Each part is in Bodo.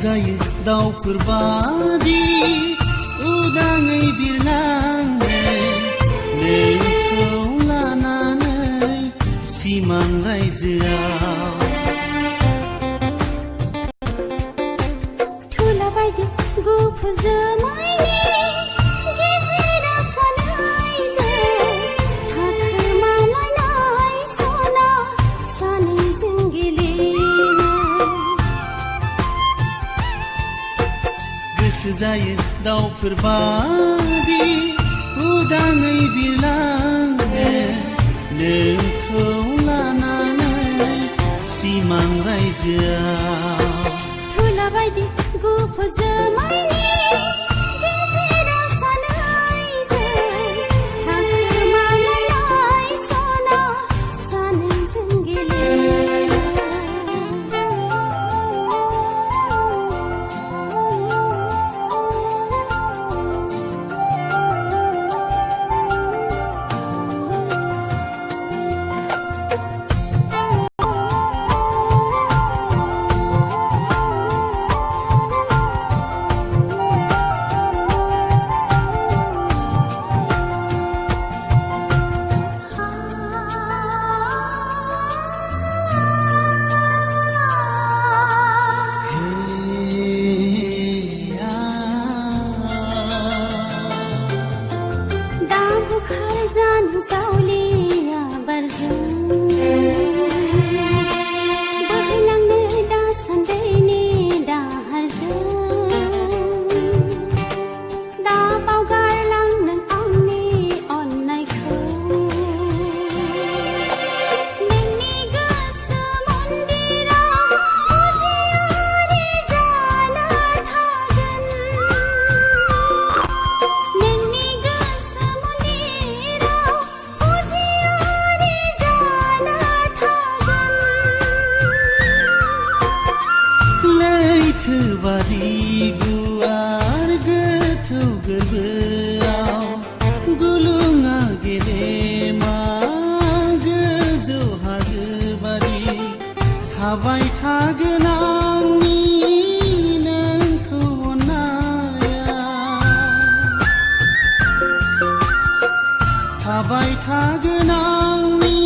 जायो दाउफोर बादि उदाङै बिरलांनो नोंखौ लानानै सिमां रायजोआव थुला बायदि गुफुर जोमैनि गेजेराव सानैजों थाखोमालायनाय सना सानैजों गेलेनो गोसो जायो दाउफोर बादि उदाङै बिरलांनो नोंखौ लानानै सिमां रायजोआव थुला बायदि गुफुर जोमैनि गेजेराव सानैजों थाखोमालायनाय सना सानैजों गेलेनो सावलिया बारजों बोहैलांनो दासान्दैनि दाहारजों दा बावगारलां नों आंनि अननायखौ नोंनि गोसो मन्दिराव फुजियारि जाना थागोन नोंनि गोसो लैथोबादि गुवार गोथौ गोरबोआव गुलुङा गेदेमा गोजौ हाजोबादि थाबाय थागोन आंनि नोंखौ अननाया थाबाय थागोन आंनि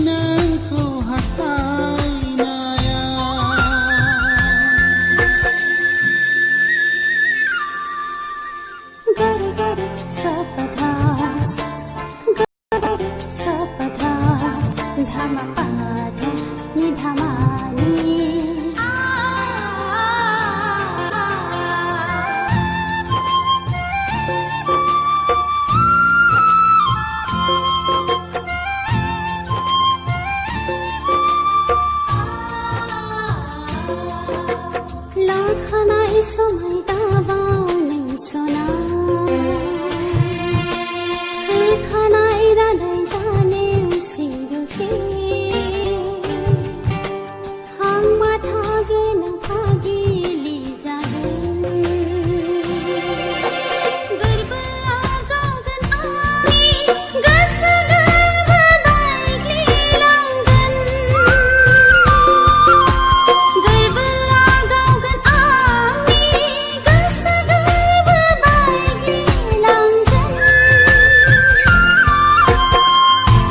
नोंखौ हास्थायनाया गर गर सब